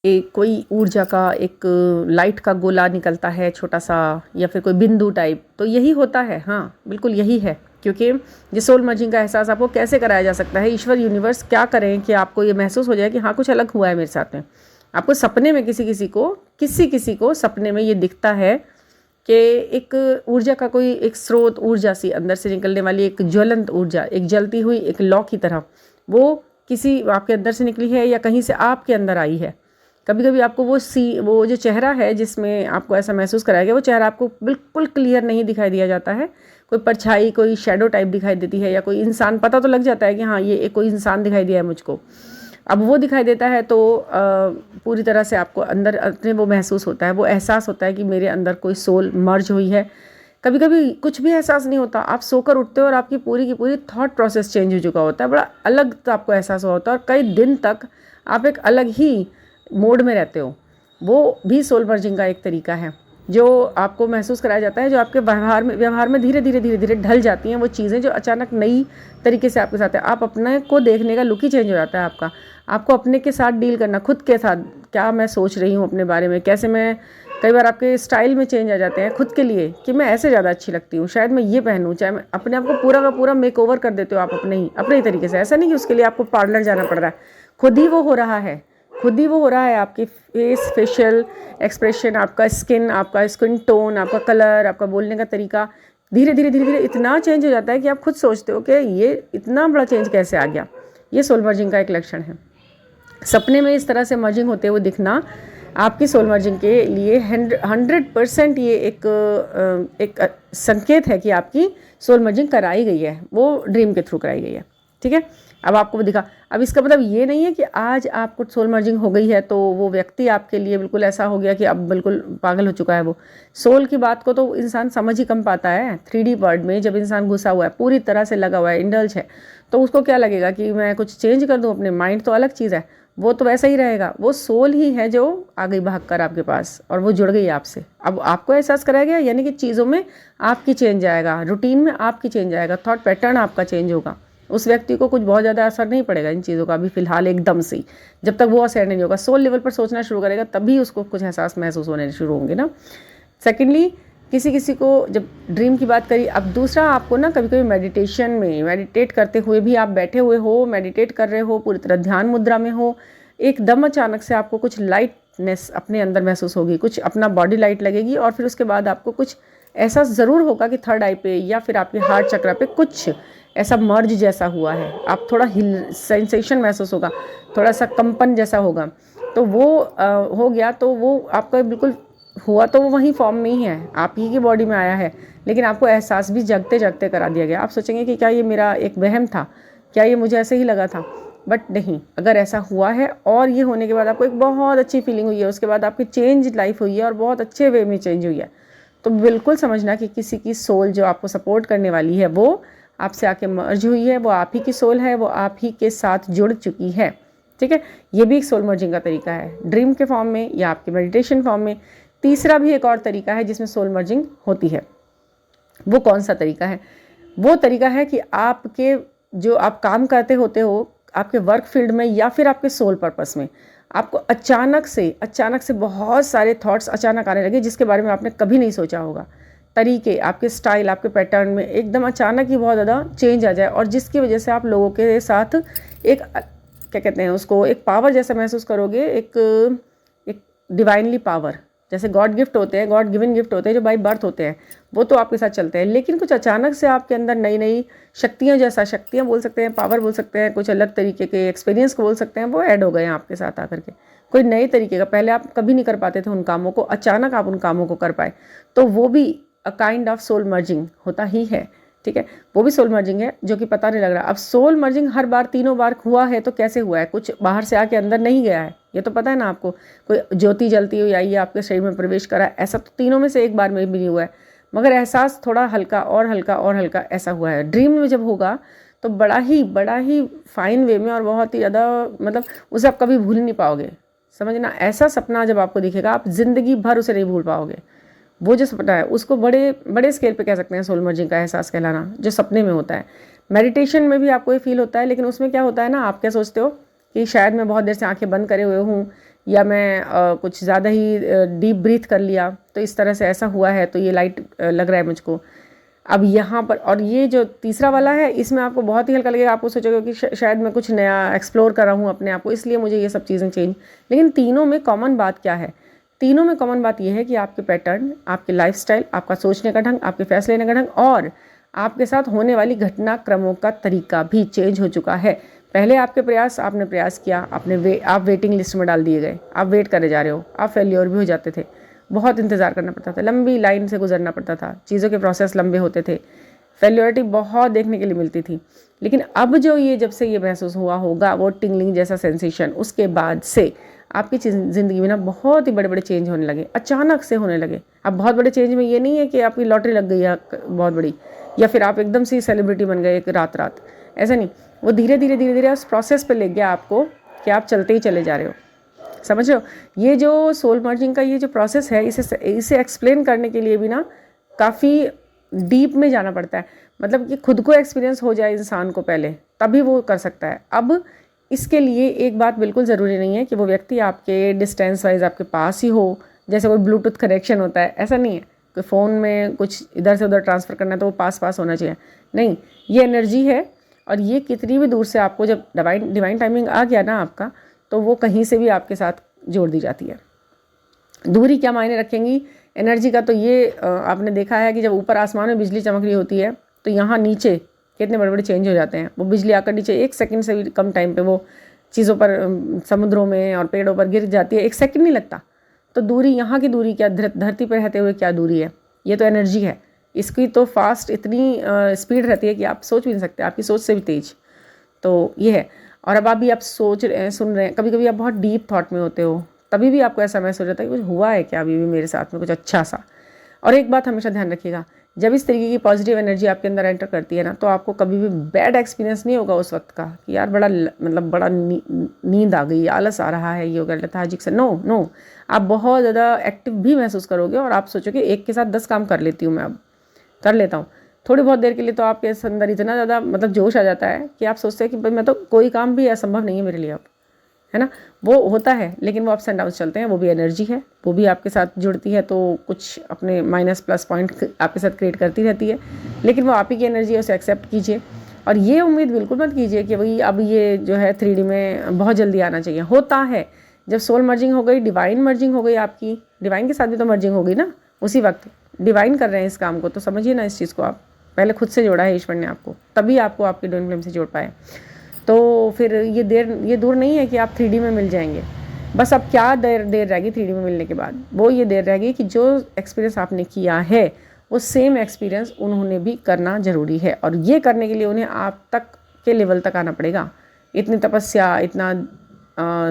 एक कोई ऊर्जा का एक लाइट का गोला निकलता है छोटा सा, या फिर कोई बिंदु टाइप, तो यही होता है। हाँ बिल्कुल यही है, क्योंकि ये सोल मर्जिंग का एहसास आपको कैसे कराया जा सकता है, ईश्वर यूनिवर्स क्या करें कि आपको ये महसूस हो जाए कि हाँ कुछ अलग हुआ है मेरे साथ में। आपको सपने में किसी किसी को सपने में ये दिखता है कि एक ऊर्जा का कोई एक स्रोत, ऊर्जा सी अंदर से निकलने वाली एक ज्वलंत ऊर्जा, एक जलती हुई एक लौ की तरह, वो किसी आपके अंदर से निकली है या कहीं से आपके अंदर आई है। कभी कभी आपको वो जो चेहरा है जिसमें आपको ऐसा महसूस कराया गया, वो चेहरा आपको बिल्कुल क्लियर नहीं दिखाई दिया जाता है, कोई परछाई, कोई शेडो टाइप दिखाई देती है, या कोई इंसान, पता तो लग जाता है कि हाँ ये एक कोई इंसान दिखाई दिया है मुझको। अब वो दिखाई देता है तो पूरी तरह से आपको अंदर अपने वो महसूस होता है, वो एहसास होता है कि मेरे अंदर कोई सोल मर्ज हुई है। कभी कभी कुछ भी एहसास नहीं होता, आप सोकर उठते हो और आपकी पूरी की पूरी थॉट प्रोसेस चेंज हो चुका होता है, बड़ा अलग तो आपको एहसास हुआ होता है, और कई दिन तक आप एक अलग ही मोड में रहते हो। वो भी सोल मर्जिंग का एक तरीका है जो आपको महसूस कराया जाता है, जो आपके व्यवहार में धीरे धीरे ढल जाती हैं वो चीज़ें जो अचानक नई तरीके से आपके साथ है। आप अपने को देखने का लुक ही चेंज हो जाता है आपका, आपको अपने के साथ डील करना, खुद के साथ क्या मैं सोच रही हूँ अपने बारे में, कैसे मैं, कई बार आपके स्टाइल में चेंज आ जाते हैं खुद के लिए कि मैं ऐसे ज़्यादा अच्छी लगती हूँ, शायद मैं ये पहनूँ, चाहे मैं अपने आप को पूरा का पूरा मेक ओवर कर देते हो आप अपने ही तरीके से। ऐसा नहीं कि उसके लिए आपको पार्लर जाना पड़ रहा है, खुद ही वो हो रहा है, खुद ही वो हो रहा है। आपकी फेशियल एक्सप्रेशन, आपका स्किन टोन, आपका कलर, आपका बोलने का तरीका धीरे धीरे इतना चेंज हो जाता है कि आप खुद सोचते हो कि ये इतना बड़ा चेंज कैसे आ गया। ये सोल मर्जिंग का एक लक्षण है। सपने में इस तरह से मर्जिंग होते हुए दिखना आपकी सोल मर्जिंग के लिए 100% ये एक संकेत है कि आपकी सोल मर्जिंग कराई गई है, वो ड्रीम के थ्रू कराई गई है। ठीक है, अब आपको वो दिखा। अब इसका मतलब ये नहीं है कि आज आपको सोल मर्जिंग हो गई है तो वो व्यक्ति आपके लिए बिल्कुल ऐसा हो गया कि अब बिल्कुल पागल हो चुका है। वो सोल की बात को तो इंसान समझ ही कम पाता है। 3D वर्ल्ड में जब इंसान घुसा हुआ है, पूरी तरह से लगा हुआ है, इंडल्ज है, तो उसको क्या लगेगा कि मैं कुछ चेंज कर दूं अपने, माइंड तो अलग चीज़ है, वो तो वैसा ही रहेगा। वो सोल ही है जो आ गई भाग कर आपके पास और वो जुड़ गई आपसे। अब आपको एहसास कराया गया, यानी कि चीज़ों में आपकी चेंज आएगा, रूटीन में आपकी चेंज आएगा, थॉट पैटर्न आपका चेंज होगा। उस व्यक्ति को कुछ बहुत ज़्यादा असर नहीं पड़ेगा इन चीज़ों का अभी फ़िलहाल, एकदम से ही, जब तक वो असर नहीं होगा, सोल लेवल पर सोचना शुरू करेगा तभी उसको कुछ एहसास महसूस होने शुरू होंगे ना। सेकेंडली, किसी किसी को जब ड्रीम की बात करी। अब दूसरा, आपको ना कभी कभी मेडिटेशन में, मेडिटेट करते हुए भी आप बैठे हुए हो, मेडिटेट कर रहे हो, पूरी तरह ध्यान मुद्रा में हो, एकदम अचानक से आपको कुछ लाइटनेस अपने अंदर महसूस होगी, कुछ अपना बॉडी लाइट लगेगी, और फिर उसके बाद आपको कुछ ऐसा ज़रूर होगा कि थर्ड आई पे या फिर आपके हार्ट चक्र पे कुछ ऐसा मर्ज जैसा हुआ है, आप थोड़ा हिल सेंसेशन महसूस होगा, थोड़ा सा कंपन जैसा होगा। तो वो हो गया, तो वो आपका बिल्कुल हुआ तो वो वहीं फॉर्म में ही है, आप ही की बॉडी में आया है, लेकिन आपको एहसास भी जगते जगते करा दिया गया। आप सोचेंगे कि क्या ये मेरा एक वहम था, क्या ये मुझे ऐसे ही लगा था, बट नहीं, अगर ऐसा हुआ है और ये होने के बाद आपको एक बहुत अच्छी फीलिंग हुई है, उसके बाद आपकी चेंज लाइफ हुई है और बहुत अच्छे वे में चेंज हुई है, तो बिल्कुल समझना कि किसी की सोल जो आपको सपोर्ट करने वाली है वो आपसे आके मर्ज हुई है, वो आप ही की सोल है, वो आप ही के साथ जुड़ चुकी है। ठीक है, ये भी एक सोल मर्जिंग का तरीका है, ड्रीम के फॉर्म में या आपके मेडिटेशन फॉर्म में। तीसरा भी एक और तरीका है जिसमें सोल मर्जिंग होती है। वो कौन सा तरीका है? वो तरीका है कि आपके जो आप काम करते होते हो आपके वर्क फील्ड में या फिर आपके सोल पर्पस में, आपको अचानक से बहुत सारे थॉट्स अचानक आने लगे जिसके बारे में आपने कभी नहीं सोचा होगा। तरीके, आपके स्टाइल, आपके पैटर्न में एकदम अचानक ही बहुत ज़्यादा चेंज आ जाए, और जिसकी वजह से आप लोगों के साथ एक क्या कहते हैं उसको, एक पावर जैसा महसूस करोगे, एक डिवाइनली पावर, जैसे गॉड गिफ्ट होते हैं, गॉड गिवन गिफ्ट होते हैं जो बाय बर्थ होते हैं, वो तो आपके साथ चलते हैं, लेकिन कुछ अचानक से आपके अंदर नई नई शक्तियाँ, जैसा शक्तियाँ बोल सकते हैं, पावर बोल सकते हैं, कुछ अलग तरीके के एक्सपीरियंस को बोल सकते हैं, वो ऐड हो गए हैं आपके साथ आकर के। कोई नए तरीके का, पहले आप कभी नहीं कर पाते थे उन कामों को, अचानक आप उन कामों को कर पाए, तो वो भी a kind of soul merging होता ही है। ठीक है, वो भी सोल मर्जिंग है जो कि पता नहीं लग रहा। अब सोल मर्जिंग हर बार तीनों बार हुआ है तो कैसे हुआ है? कुछ बाहर से आके अंदर नहीं गया है, ये तो पता है ना आपको। कोई ज्योति जलती हुई आई है आपके शरीर में प्रवेश करा, ऐसा तो तीनों में से एक बार में भी नहीं हुआ है, मगर एहसास थोड़ा हल्का और हल्का और हल्का ऐसा हुआ है। ड्रीम में जब होगा तो बड़ा ही फाइन वे में और बहुत ही ज़्यादा, मतलब उसे आप कभी भूल नहीं पाओगे। समझना, ऐसा सपना जब आपको दिखेगा आप जिंदगी भर उसे नहीं भूल पाओगे। वो जो सपना है उसको बड़े बड़े स्केल पे कह सकते हैं सोल मर्जिंग का एहसास कहलाना, जो सपने में होता है। मेडिटेशन में भी आपको ये फील होता है, लेकिन उसमें क्या होता है ना, आप क्या सोचते हो कि शायद मैं बहुत देर से आंखें बंद करे हुए हूँ, या मैं कुछ ज़्यादा ही डीप ब्रीथ कर लिया, तो इस तरह से ऐसा हुआ है, तो ये लाइट लग रहा है मुझको। अब यहाँ पर, और ये जो तीसरा वाला है, इसमें आपको बहुत ही हल्का लगेगा, आपको सोचोगे कि शायद मैं कुछ नया एक्सप्लोर कर रहा हूँ अपने आप को, इसलिए मुझे ये सब चीज़ें चेंज। लेकिन तीनों में कॉमन बात क्या है? तीनों में कॉमन बात यह है कि आपके पैटर्न, आपके लाइफस्टाइल, आपका सोचने का ढंग, आपके फैसले लेने का ढंग और आपके साथ होने वाली घटनाक्रमों का तरीका भी चेंज हो चुका है। पहले आपके प्रयास, आपने प्रयास किया, आप वेटिंग लिस्ट में डाल दिए गए, आप वेट करे जा रहे हो, आप फेल्योर भी हो जाते थे, बहुत इंतज़ार करना पड़ता था, लंबी लाइन से गुजरना पड़ता था, चीज़ों के प्रोसेस लंबे होते थे, फेल्योरिटी बहुत देखने के लिए मिलती थी। लेकिन अब जो ये, जब से ये महसूस हुआ होगा वो टिंगलिंग जैसा सेंसेशन, उसके बाद से आपकी ज़िंदगी में ना बहुत ही बड़े बड़े चेंज होने लगे, अचानक से होने लगे। अब बहुत बड़े चेंज में ये नहीं है कि आपकी लॉटरी लग गई है बहुत बड़ी, या फिर आप एकदम से सेलिब्रिटी बन गए एक रात, ऐसा नहीं। वो धीरे धीरे उस प्रोसेस पे ले गया आपको कि आप चलते ही चले जा रहे हो, समझ रहे हो? ये जो सोल मर्जिंग का ये जो प्रोसेस है, इसे एक्सप्लेन करने के लिए भी ना काफ़ी डीप में जाना पड़ता है। मतलब कि खुद को एक्सपीरियंस हो जाए इंसान को पहले, तभी वो कर सकता है। अब इसके लिए एक बात बिल्कुल ज़रूरी नहीं है कि वो व्यक्ति आपके डिस्टेंस वाइज आपके पास ही हो, जैसे कोई ब्लूटूथ कनेक्शन होता है, ऐसा नहीं है। कोई फ़ोन में कुछ इधर से उधर ट्रांसफ़र करना है तो वो पास होना चाहिए, नहीं। ये एनर्जी है, और ये कितनी भी दूर से आपको, जब डिवाइन टाइमिंग आ गया ना आपका, तो वो कहीं से भी आपके साथ जोड़ दी जाती है। दूरी क्या मायने रखेंगी एनर्जी का? तो ये आपने देखा है कि जब ऊपर आसमान में बिजली चमक रही होती है, तो यहाँ नीचे कितने बड़े बड़े चेंज हो जाते हैं। वो बिजली आकर नीचे 1 सेकंड से भी कम टाइम पे वो चीज़ों पर, समुद्रों में और पेड़ों पर गिर जाती है, 1 सेकंड नहीं लगता। तो दूरी, यहाँ की दूरी क्या, धरती पर रहते हुए क्या दूरी है? ये तो एनर्जी है। इसकी तो फास्ट इतनी स्पीड रहती है कि आप सोच भी नहीं सकते, आपकी सोच से भी तेज। तो ये है। और अब आप सोच रहे हैं, सुन रहे हैं, कभी कभी आप बहुत डीप थॉट में होते हो, तभी भी आपको ऐसा महसूस हो जाता है कि कुछ हुआ है क्या अभी भी मेरे साथ में, कुछ अच्छा सा। और एक बात हमेशा ध्यान रखिएगा, जब इस तरीके की पॉजिटिव एनर्जी आपके अंदर एंटर करती है ना, तो आपको कभी भी बैड एक्सपीरियंस नहीं होगा उस वक्त का कि यार बड़ा नींद आ गई, आलस आ रहा है, ये हो गया लेथार्जिक से। नो, आप बहुत ज़्यादा एक्टिव भी महसूस करोगे, और आप सोचोगे एक के साथ 10 काम कर लेती हूँ, मैं अब कर लेता हूँ। थोड़ी बहुत देर के लिए तो आपके अंदर इतना ज़्यादा मतलब जोश आ जाता है कि आप सोचते हैं कि भाई मैं तो, कोई काम भी असंभव नहीं है मेरे लिए अब, है ना। वो होता है, लेकिन वो अप्स एंड डाउन्स चलते हैं, वो भी एनर्जी है, वो भी आपके साथ जुड़ती है, तो कुछ अपने माइनस प्लस पॉइंट आपके साथ क्रिएट करती रहती है, लेकिन वो आप ही की एनर्जी है, उसे एक्सेप्ट कीजिए। और ये उम्मीद बिल्कुल मत कीजिए कि भाई अब ये जो है 3D में बहुत जल्दी आना चाहिए। होता है जब सोल मर्जिंग हो गई, डिवाइन मर्जिंग हो गई, आपकी डिवाइन के साथ भी तो मर्जिंग हो गई ना, उसी वक्त डिवाइन कर रहे हैं इस काम को, तो समझिए ना इस चीज़ को। आप पहले खुद से जोड़ा है ईश्वर ने आपको, तभी आपको आपके ट्विन फ्लेम से जोड़ पाए। तो फिर ये दूर नहीं है कि आप 3D में मिल जाएंगे। बस अब क्या देर रहेगी 3D में मिलने के बाद? वो ये देर रहेगी कि जो एक्सपीरियंस आपने किया है, वो सेम एक्सपीरियंस उन्होंने भी करना ज़रूरी है। और ये करने के लिए उन्हें आप तक के लेवल तक आना पड़ेगा। इतनी तपस्या, इतना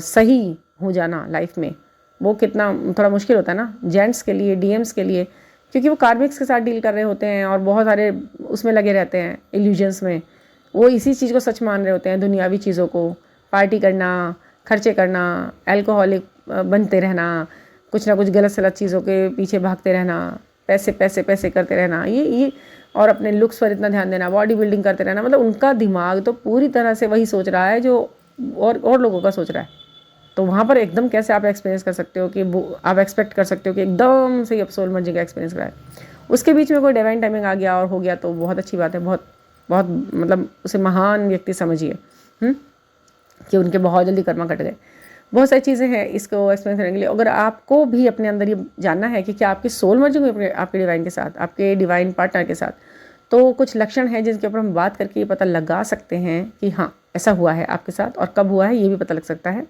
सही हो जाना लाइफ में, वो कितना थोड़ा मुश्किल होता है ना जेंट्स के लिए, DMs के लिए, क्योंकि वो कार्मिक्स के साथ डील कर रहे होते हैं और बहुत सारे उसमें लगे रहते हैं इल्यूजन्स में। वो इसी चीज़ को सच मान रहे होते हैं, दुनियावी चीज़ों को, पार्टी करना, खर्चे करना, अल्कोहलिक बनते रहना, कुछ ना कुछ गलत सलत चीज़ों के पीछे भागते रहना, पैसे पैसे पैसे करते रहना, ये और अपने लुक्स पर इतना ध्यान देना, बॉडी बिल्डिंग करते रहना। मतलब उनका दिमाग तो पूरी तरह से वही सोच रहा है जो और लोगों का सोच रहा है। तो वहाँ पर एकदम कैसे आप एक्सपीरियंस कर सकते हो कि वो आप एक्सपेक्ट कर सकते हो कि एकदम से ही आप सोल मर्जिंग का एक्सपीरियंस कराए? उसके बीच में कोई डिवाइन टाइमिंग आ गया और हो गया तो बहुत अच्छी बात है, बहुत बहुत मतलब उसे महान व्यक्ति समझिए कि उनके बहुत जल्दी कर्मा कट गए। बहुत सारी चीज़ें हैं इसको एक्सपीरियंस करने के लिए। अगर आपको भी अपने अंदर ये जानना है कि क्या आपकी सोल मर्जिंग हुई आपके डिवाइन के साथ, आपके डिवाइन पार्टनर के साथ, तो कुछ लक्षण हैं जिनके ऊपर हम बात करके ये पता लगा सकते हैं कि हाँ ऐसा हुआ है आपके साथ, और कब हुआ है ये भी पता लग सकता है।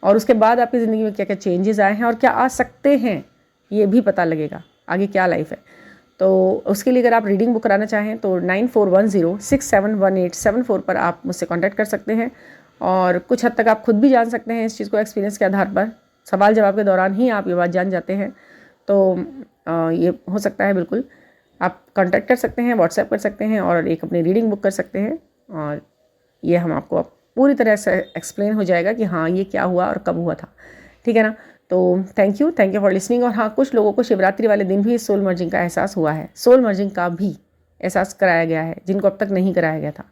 और उसके बाद आपकी ज़िंदगी में क्या क्या चेंजेस आए हैं और क्या आ सकते हैं ये भी पता लगेगा, आगे क्या लाइफ है। तो उसके लिए अगर आप रीडिंग बुक कराना चाहें तो 9410671874 पर आप मुझसे कांटेक्ट कर सकते हैं। और कुछ हद तक आप खुद भी जान सकते हैं इस चीज़ को एक्सपीरियंस के आधार पर, सवाल जवाब के दौरान ही आप ये बात जान जाते हैं। तो ये हो सकता है, बिल्कुल आप कांटेक्ट कर सकते हैं, व्हाट्सएप कर सकते हैं और एक अपनी रीडिंग बुक कर सकते हैं, और ये हम आपको पूरी तरह से एक्सप्लेन हो जाएगा कि हाँ ये क्या हुआ और कब हुआ था, ठीक है ना। तो थैंक यू फॉर लिसनिंग। और हाँ, कुछ लोगों को शिवरात्रि वाले दिन भी सोल मर्जिंग का एहसास हुआ है, सोल मर्जिंग का भी एहसास कराया गया है जिनको अब तक नहीं कराया गया था।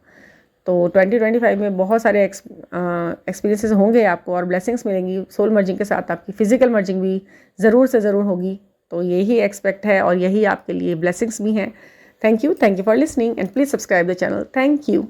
तो 2025 में बहुत सारे एक्सपीरियंसेस होंगे आपको और ब्लेसिंग्स मिलेंगी। सोल मर्जिंग के साथ आपकी फिजिकल मर्जिंग भी ज़रूर से ज़रूर होगी। तो यही एक्सपेक्ट है और यही आपके लिए ब्लेसिंग्स भी हैं। Thank you for listening and please subscribe the channel. Thank you.